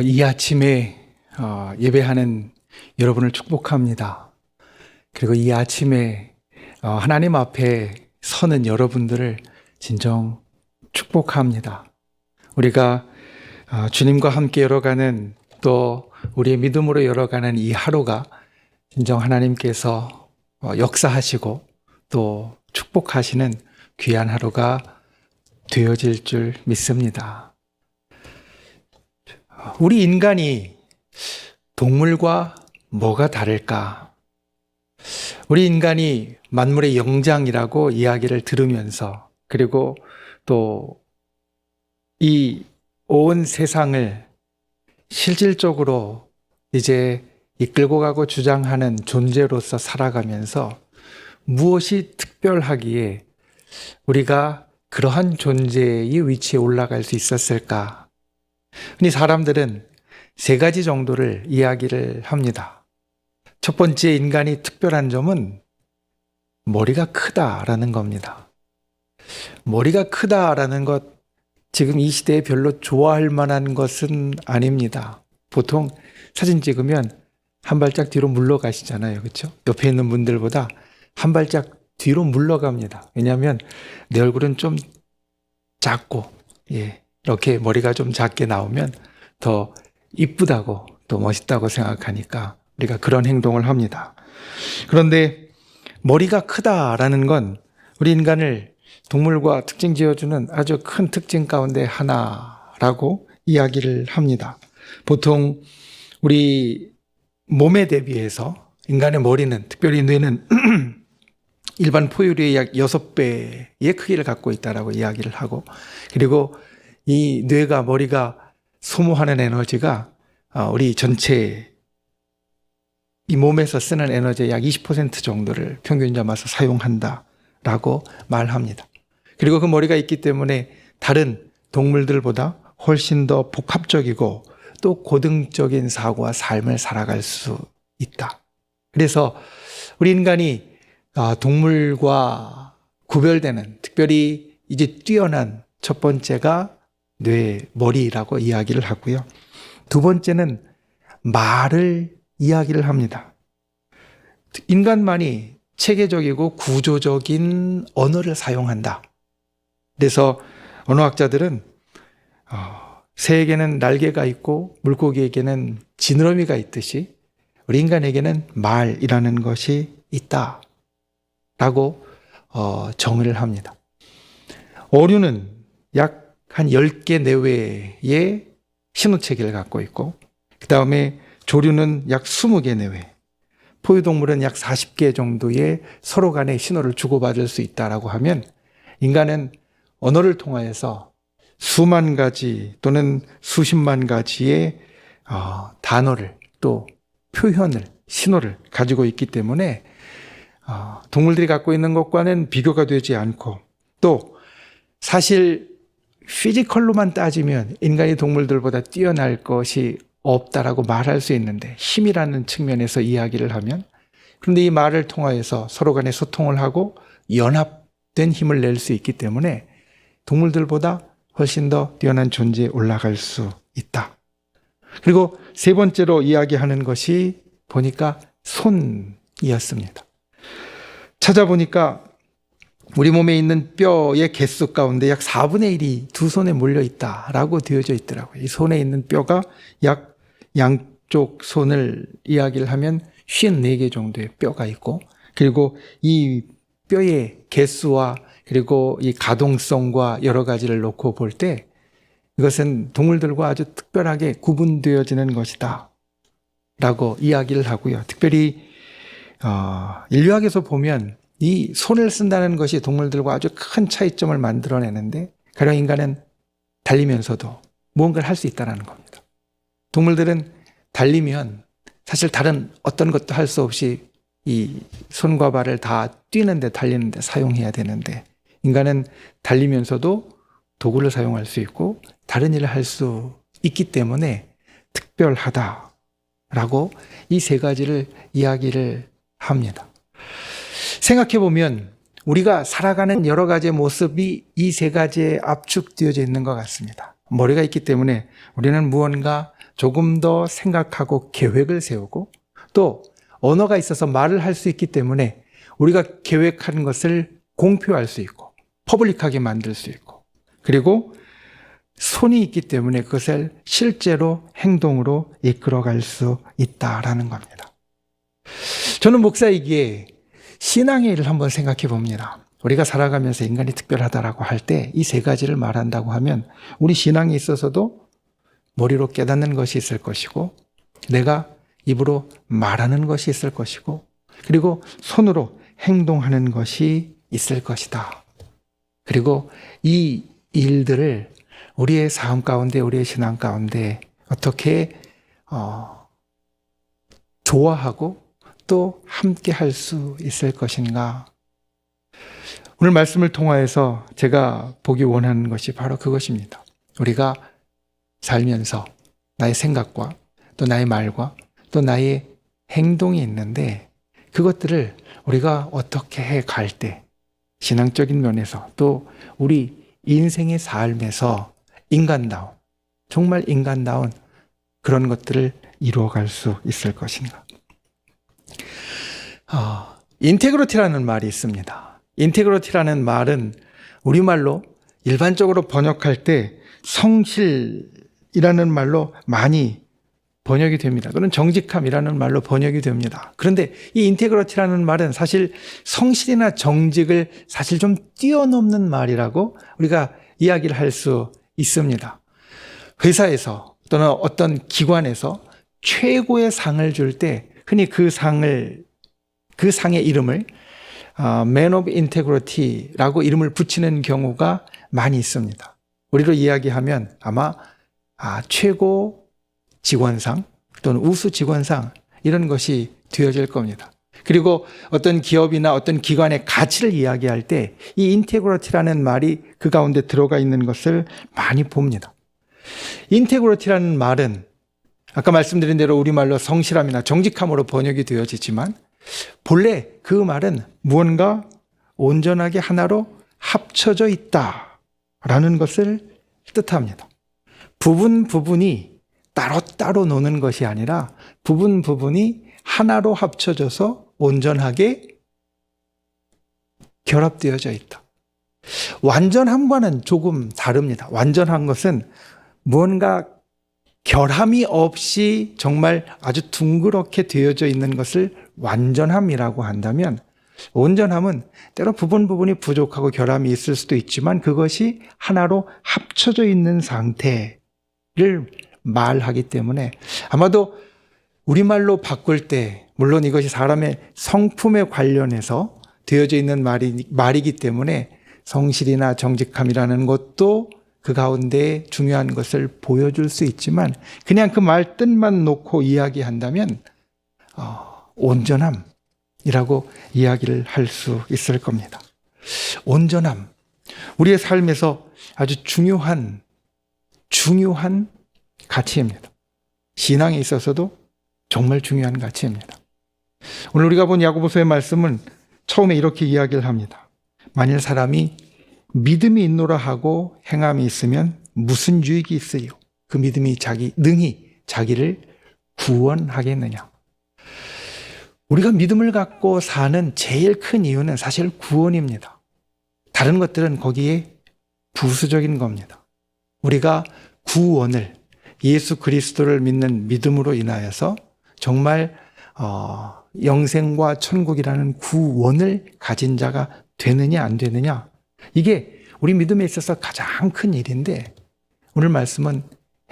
이 아침에 예배하는 여러분을 축복합니다. 그리고 이 아침에 하나님 앞에 서는 여러분들을 진정 축복합니다. 우리가 주님과 함께 열어가는, 또 우리의 믿음으로 열어가는 이 하루가 진정 하나님께서 역사하시고 또 축복하시는 귀한 하루가 되어질 줄 믿습니다. 우리 인간이 동물과 뭐가 다를까? 우리 인간이 만물의 영장이라고 이야기를 들으면서, 그리고 또 이 온 세상을 실질적으로 이제 이끌고 가고 주장하는 존재로서 살아가면서 무엇이 특별하기에 우리가 그러한 존재의 위치에 올라갈 수 있었을까? 흔히 사람들은 세 가지 정도를 이야기를 합니다. 첫 번째, 인간이 특별한 점은 머리가 크다라는 겁니다. 머리가 크다라는 것, 지금 이 시대에 별로 좋아할 만한 것은 아닙니다. 보통 사진 찍으면 한 발짝 뒤로 물러가시잖아요. 그렇죠? 옆에 있는 분들보다 한 발짝 뒤로 물러갑니다. 왜냐하면 내 얼굴은 좀 작고, 이렇게 머리가 좀 작게 나오면 더 이쁘다고, 또 멋있다고 생각하니까 우리가 그런 행동을 합니다. 그런데 머리가 크다라는 건 우리 인간을 동물과 특징 지어주는 아주 큰 특징 가운데 하나라고 이야기를 합니다. 보통 우리 몸에 대비해서 인간의 머리는, 특별히 뇌는 일반 포유류의 약 6배의 크기를 갖고 있다라고 이야기를 하고, 그리고 이 뇌가, 머리가 소모하는 에너지가 우리 전체 이 몸에서 쓰는 에너지의 약 20% 정도를 평균 잡아서 사용한다라고 말합니다. 그리고 그 머리가 있기 때문에 다른 동물들보다 훨씬 더 복합적이고 또 고등적인 사고와 삶을 살아갈 수 있다. 그래서 우리 인간이 동물과 구별되는, 특별히 이제 뛰어난 첫 번째가 뇌, 머리라고 이야기를 하고요. 두 번째는 말을 이야기를 합니다. 인간만이 체계적이고 구조적인 언어를 사용한다. 그래서 언어학자들은 새에게는 날개가 있고 물고기에게는 지느러미가 있듯이 우리 인간에게는 말이라는 것이 있다라고 정의를 합니다. 어류는 약 한 10개 내외의 신호체계를 갖고 있고, 그 다음에 조류는 약 20개 내외, 포유동물은 약 40개 정도의 서로 간의 신호를 주고받을 수 있다라고 하면, 인간은 언어를 통하여서 수만 가지 또는 수십만 가지의 단어를, 또 표현을, 신호를 가지고 있기 때문에 동물들이 갖고 있는 것과는 비교가 되지 않고, 또 사실 피지컬로만 따지면 인간이 동물들보다 뛰어날 것이 없다라고 말할 수 있는데, 힘이라는 측면에서 이야기를 하면, 그런데 이 말을 통하여서 서로 간에 소통을 하고 연합된 힘을 낼 수 있기 때문에 동물들보다 훨씬 더 뛰어난 존재에 올라갈 수 있다. 그리고 세 번째로 이야기하는 것이 보니까 손이었습니다. 찾아보니까 우리 몸에 있는 뼈의 개수 가운데 약 4분의 1이 두 손에 몰려 있다라고 되어져 있더라고요. 이 손에 있는 뼈가 약 양쪽 손을 이야기를 하면 54개 정도의 뼈가 있고, 그리고 이 뼈의 개수와 그리고 이 가동성과 여러 가지를 놓고 볼 때 이것은 동물들과 아주 특별하게 구분되어지는 것이다 라고 이야기를 하고요. 특별히 인류학에서 보면 이 손을 쓴다는 것이 동물들과 아주 큰 차이점을 만들어내는데, 가령 인간은 달리면서도 무언가를 할 수 있다는 겁니다. 동물들은 달리면 사실 다른 어떤 것도 할 수 없이 이 손과 발을 다 뛰는데, 달리는데 사용해야 되는데, 인간은 달리면서도 도구를 사용할 수 있고 다른 일을 할 수 있기 때문에 특별하다라고 이 세 가지를 이야기를 합니다. 생각해보면 우리가 살아가는 여러 가지의 모습이 이 세 가지에 압축되어져 있는 것 같습니다. 머리가 있기 때문에 우리는 무언가 조금 더 생각하고 계획을 세우고 또 언어가 있어서 말을 할 수 있기 때문에 우리가 계획하는 것을 공표할 수 있고 퍼블릭하게 만들 수 있고 그리고 손이 있기 때문에 그것을 실제로 행동으로 이끌어갈 수 있다라는 겁니다. 저는 목사이기에 신앙의 일을 한번 생각해 봅니다. 우리가 살아가면서 인간이 특별하다라고 할 때 이 세 가지를 말한다고 하면 우리 신앙에 있어서도 머리로 깨닫는 것이 있을 것이고 내가 입으로 말하는 것이 있을 것이고 그리고 손으로 행동하는 것이 있을 것이다. 그리고 이 일들을 우리의 삶 가운데 우리의 신앙 가운데 어떻게 좋아하고 또 함께 할 수 있을 것인가. 오늘 말씀을 통하여서 제가 보기 원하는 것이 바로 그것입니다. 우리가 살면서 나의 생각과 또 나의 말과 또 나의 행동이 있는데 그것들을 우리가 어떻게 해 갈 때 신앙적인 면에서 또 우리 인생의 삶에서 인간다운 정말 인간다운 그런 것들을 이루어갈 수 있을 것인가. 인테그리티라는 말이 있습니다. 인테그리티라는 말은 우리말로 일반적으로 번역할 때 성실이라는 말로 많이 번역이 됩니다. 또는 정직함이라는 말로 번역이 됩니다. 그런데 이 인테그리티라는 말은 사실 성실이나 정직을 사실 좀 뛰어넘는 말이라고 우리가 이야기를 할 수 있습니다. 회사에서 또는 어떤 기관에서 최고의 상을 줄 때 흔히 그 상의 이름을 Man of Integrity라고 이름을 붙이는 경우가 많이 있습니다. 우리로 이야기하면 아마 최고 직원상 또는 우수 직원상 이런 것이 되어질 겁니다. 그리고 어떤 기업이나 어떤 기관의 가치를 이야기할 때 이 인테그리티라는 말이 그 가운데 들어가 있는 것을 많이 봅니다. 인테그리티라는 말은 아까 말씀드린 대로 우리말로 성실함이나 정직함으로 번역이 되어지지만 본래 그 말은 무언가 온전하게 하나로 합쳐져 있다라는 것을 뜻합니다. 부분이 따로따로 노는 것이 아니라 부분이 하나로 합쳐져서 온전하게 결합되어져 있다. 완전함과는 조금 다릅니다. 완전한 것은 무언가 결함이 없이 정말 아주 둥그렇게 되어져 있는 것을 완전함이라고 한다면 온전함은 때로 부분이 부족하고 결함이 있을 수도 있지만 그것이 하나로 합쳐져 있는 상태를 말하기 때문에 아마도 우리말로 바꿀 때 물론 이것이 사람의 성품에 관련해서 되어져 있는 말이기 때문에 성실이나 정직함이라는 것도 그 가운데 중요한 것을 보여줄 수 있지만 그냥 그 말 뜻만 놓고 이야기한다면 온전함이라고 이야기를 할 수 있을 겁니다. 온전함, 우리의 삶에서 아주 중요한 가치입니다. 신앙에 있어서도 정말 중요한 가치입니다. 오늘 우리가 본 야고보서의 말씀은 처음에 이렇게 이야기를 합니다. 만일 사람이 믿음이 있노라 하고 행함이 있으면 무슨 유익이 있으리요? 그 믿음이 능히 자기를 구원하겠느냐? 우리가 믿음을 갖고 사는 제일 큰 이유는 사실 구원입니다. 다른 것들은 거기에 부수적인 겁니다. 우리가 구원을 예수 그리스도를 믿는 믿음으로 인하여서 정말 영생과 천국이라는 구원을 가진 자가 되느냐 안 되느냐 이게 우리 믿음에 있어서 가장 큰 일인데 오늘 말씀은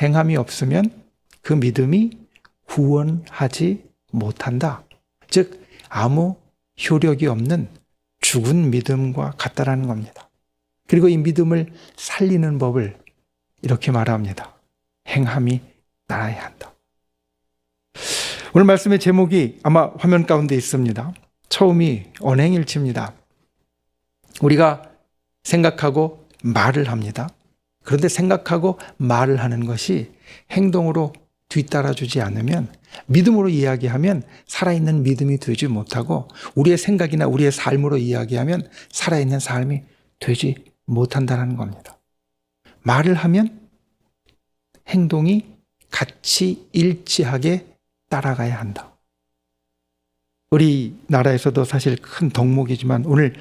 행함이 없으면 그 믿음이 구원하지 못한다. 즉 아무 효력이 없는 죽은 믿음과 같다라는 겁니다. 그리고 이 믿음을 살리는 법을 이렇게 말합니다. 행함이 따라야 한다. 오늘 말씀의 제목이 아마 화면 가운데 있습니다. 처음이 언행일치입니다. 우리가 생각하고 말을 합니다. 그런데 생각하고 말을 하는 것이 행동으로 뒤따라주지 않으면 믿음으로 이야기하면 살아있는 믿음이 되지 못하고 우리의 생각이나 우리의 삶으로 이야기하면 살아있는 삶이 되지 못한다는 겁니다. 말을 하면 행동이 같이 일치하게 따라가야 한다. 우리나라에서도 사실 큰 덕목이지만 오늘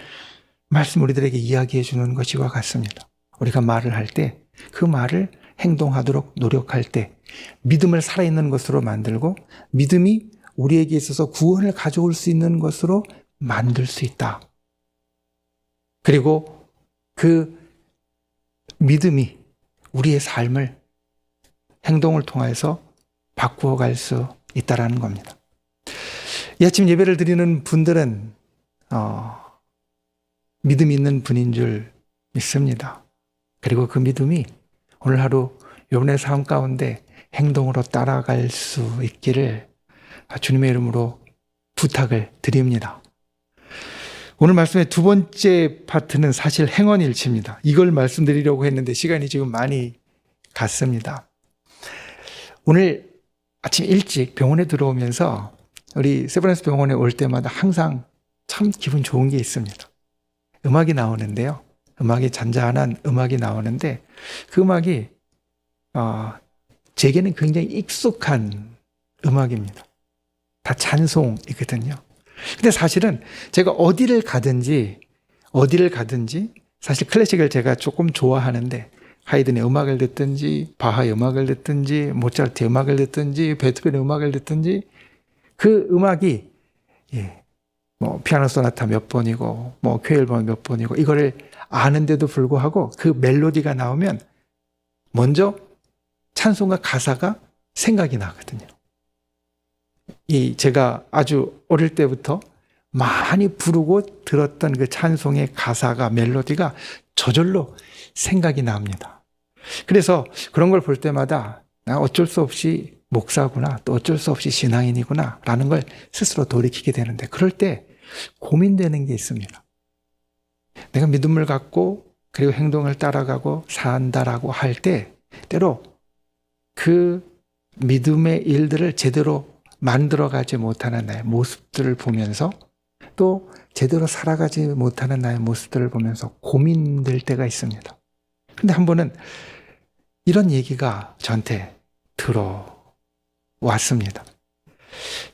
말씀 우리들에게 이야기해 주는 것이와 같습니다. 우리가 말을 할 때 그 말을 행동하도록 노력할 때 믿음을 살아있는 것으로 만들고 믿음이 우리에게 있어서 구원을 가져올 수 있는 것으로 만들 수 있다. 그리고 그 믿음이 우리의 삶을 행동을 통해서 바꾸어 갈 수 있다는 겁니다. 이 아침 예배를 드리는 분들은 믿음이 있는 분인 줄 믿습니다. 그리고 그 믿음이 오늘 하루 여러분의 삶 가운데 행동으로 따라갈 수 있기를 주님의 이름으로 부탁을 드립니다. 오늘 말씀의 두 번째 파트는 사실 행언일치입니다. 이걸 말씀드리려고 했는데 시간이 지금 많이 갔습니다. 오늘 아침 일찍 병원에 들어오면서 우리 세브란스 병원에 올 때마다 항상 참 기분 좋은 게 있습니다. 음악이 나오는데요. 음악이 잔잔한 음악이 나오는데 그 음악이 제게는 굉장히 익숙한 음악입니다. 다 찬송이거든요. 근데 사실은 제가 어디를 가든지 사실 클래식을 제가 조금 좋아하는데 하이든의 음악을 듣든지 바하의 음악을 듣든지 모차르트의 음악을 듣든지 베토벤의 음악을 듣든지 그 음악이 피아노 소나타 몇 번이고 쾌일번 몇 번이고 이거를 아는데도 불구하고 그 멜로디가 나오면 먼저 찬송과 가사가 생각이 나거든요. 제가 아주 어릴 때부터 많이 부르고 들었던 그 찬송의 가사가 멜로디가 저절로 생각이 납니다. 그래서 그런 걸 볼 때마다 나 어쩔 수 없이 목사구나 또 어쩔 수 없이 신앙인이구나 라는 걸 스스로 돌이키게 되는데 그럴 때 고민되는 게 있습니다. 내가 믿음을 갖고 그리고 행동을 따라가고 산다라고 할 때 때로 그 믿음의 일들을 제대로 만들어가지 못하는 나의 모습들을 보면서 또 제대로 살아가지 못하는 나의 모습들을 보면서 고민될 때가 있습니다. 근데 한 번은 이런 얘기가 저한테 들어왔습니다.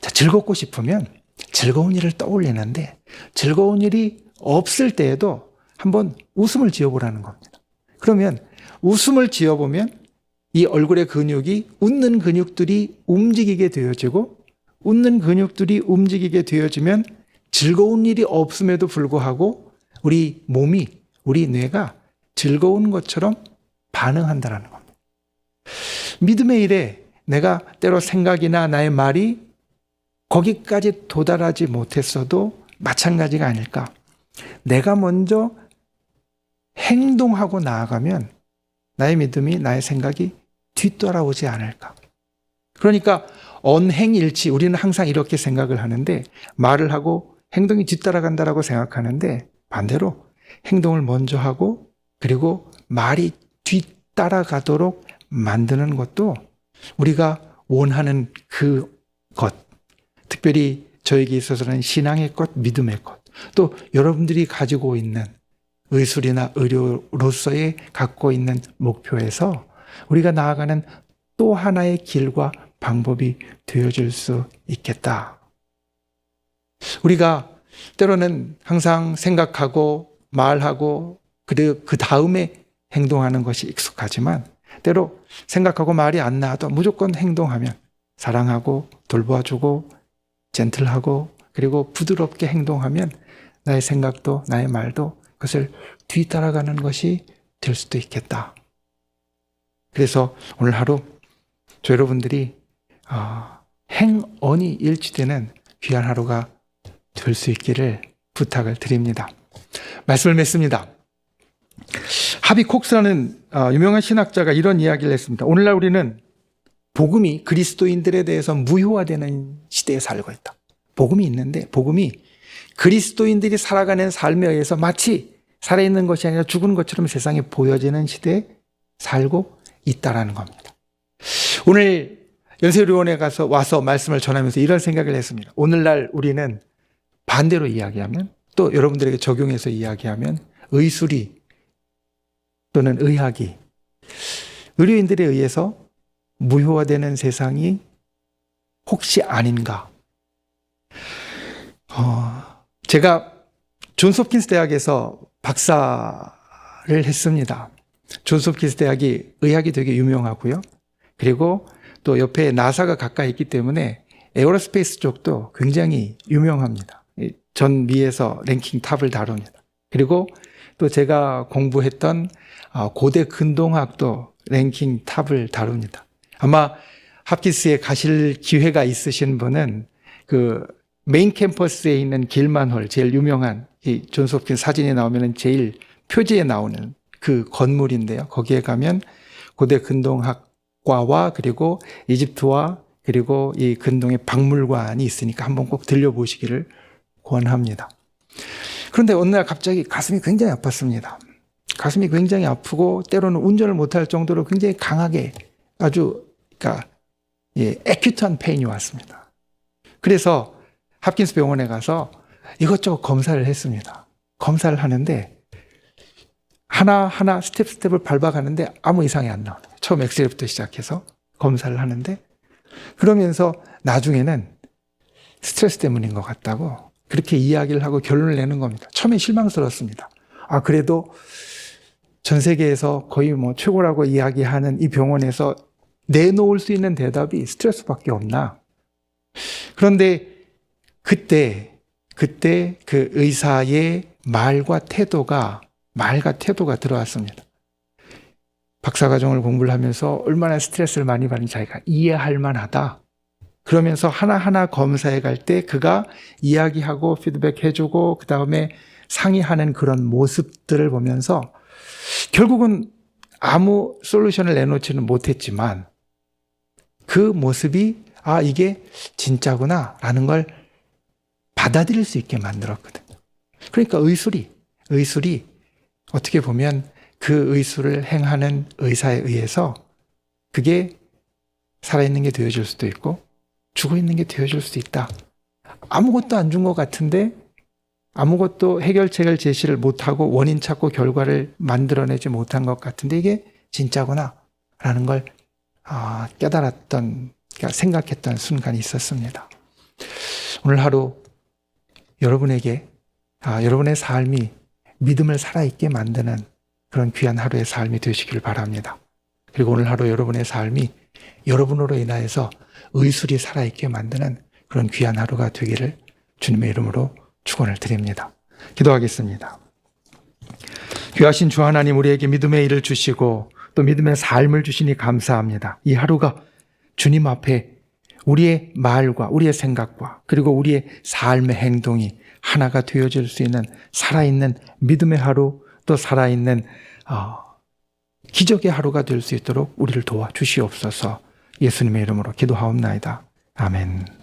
자, 즐겁고 싶으면 즐거운 일을 떠올리는데 즐거운 일이 없을 때에도 한번 웃음을 지어보라는 겁니다. 그러면 웃음을 지어보면 이 얼굴의 근육이 웃는 근육들이 움직이게 되어지고 웃는 근육들이 움직이게 되어지면 즐거운 일이 없음에도 불구하고 우리 몸이 우리 뇌가 즐거운 것처럼 반응한다는 겁니다. 믿음의 일에 내가 때로 생각이나 나의 말이 거기까지 도달하지 못했어도 마찬가지가 아닐까. 내가 먼저 행동하고 나아가면 나의 믿음이 나의 생각이 뒤따라오지 않을까. 그러니까 언행일치 우리는 항상 이렇게 생각을 하는데 말을 하고 행동이 뒤따라간다라고 생각하는데 반대로 행동을 먼저 하고 그리고 말이 뒤따라가도록 만드는 것도 우리가 원하는 그 것, 특별히 저에게 있어서는 신앙의 것, 믿음의 것, 또 여러분들이 가지고 있는 의술이나 의료로서의 갖고 있는 목표에서 우리가 나아가는 또 하나의 길과 방법이 되어줄 수 있겠다. 우리가 때로는 항상 생각하고 말하고 그리고 그 다음에 행동하는 것이 익숙하지만 때로 생각하고 말이 안 나와도 무조건 행동하면 사랑하고 돌봐주고 젠틀하고 그리고 부드럽게 행동하면 나의 생각도 나의 말도 그것을 뒤따라가는 것이 될 수도 있겠다. 그래서 오늘 하루 저 여러분들이 행언이 일치되는 귀한 하루가 될 수 있기를 부탁을 드립니다. 말씀을 맺습니다. 하비 콕스라는 유명한 신학자가 이런 이야기를 했습니다. 오늘날 우리는 복음이 그리스도인들에 대해서 무효화되는 시대에 살고 있다. 복음이 있는데 복음이 그리스도인들이 살아가는 삶에 의해서 마치 살아있는 것이 아니라 죽은 것처럼 세상에 보여지는 시대에 살고 있다는 겁니다. 오늘 연세의료원에 와서 말씀을 전하면서 이런 생각을 했습니다. 오늘날 우리는 반대로 이야기하면 또 여러분들에게 적용해서 이야기하면 의술이 또는 의학이 의료인들에 의해서 무효화되는 세상이 혹시 아닌가? 제가 존스 홉킨스 대학에서 박사를 했습니다. 존스 홉킨스 대학이 의학이 되게 유명하고요. 그리고 또 옆에 나사가 가까이 있기 때문에 에어로스페이스 쪽도 굉장히 유명합니다. 전 미에서 랭킹 탑을 다룹니다. 그리고 또 제가 공부했던 고대 근동학도 랭킹 탑을 다룹니다. 아마 홉킨스에 가실 기회가 있으신 분은 그 메인 캠퍼스에 있는 길만홀, 제일 유명한 이 존스 홉킨스 사진이 나오면 제일 표지에 나오는 그 건물인데요. 거기에 가면 고대 근동학과와 그리고 이집트와 그리고 이 근동의 박물관이 있으니까 한번 꼭 들려보시기를 권합니다. 그런데 어느 날 갑자기 가슴이 굉장히 아팠습니다. 가슴이 굉장히 아프고 때로는 운전을 못할 정도로 굉장히 강하게 아주 에큐트한 페인이 왔습니다. 그래서 홉킨스 병원에 가서 이것저것 검사를 했습니다. 검사를 하는데 하나하나 스텝을 밟아가는데 아무 이상이 안 나와요. 처음 엑스레이부터 시작해서 검사를 하는데 그러면서 나중에는 스트레스 때문인 것 같다고 그렇게 이야기를 하고 결론을 내는 겁니다. 처음에 실망스러웠습니다. 그래도 전 세계에서 거의 최고라고 이야기하는 이 병원에서 내놓을 수 있는 대답이 스트레스밖에 없나? 그런데 그때 그 의사의 말과 태도가 들어왔습니다. 박사과정을 공부를 하면서 얼마나 스트레스를 많이 받는지 자기가 이해할 만하다. 그러면서 하나하나 검사해 갈 때 그가 이야기하고 피드백해주고 그 다음에 상의하는 그런 모습들을 보면서 결국은 아무 솔루션을 내놓지는 못했지만 그 모습이 이게 진짜구나 라는 걸 받아들일 수 있게 만들었거든요. 그러니까 의술이 어떻게 보면 그 의술을 행하는 의사에 의해서 그게 살아있는 게 되어줄 수도 있고 죽어있는 게 되어줄 수도 있다. 아무것도 안 준 것 같은데 아무것도 해결책을 제시를 못하고 원인 찾고 결과를 만들어내지 못한 것 같은데 이게 진짜구나 라는 걸 깨달았던, 생각했던 순간이 있었습니다. 오늘 하루 여러분에게 여러분의 삶이 믿음을 살아있게 만드는 그런 귀한 하루의 삶이 되시길 바랍니다. 그리고 오늘 하루 여러분의 삶이 여러분으로 인하여서 의술이 살아있게 만드는 그런 귀한 하루가 되기를 주님의 이름으로 축원을 드립니다. 기도하겠습니다. 귀하신 주 하나님, 우리에게 믿음의 일을 주시고 또 믿음의 삶을 주시니 감사합니다. 이 하루가 주님 앞에 우리의 말과 우리의 생각과 그리고 우리의 삶의 행동이 하나가 되어질 수 있는 살아있는 믿음의 하루, 또 살아있는 기적의 하루가 될 수 있도록 우리를 도와주시옵소서. 예수님의 이름으로 기도하옵나이다. 아멘.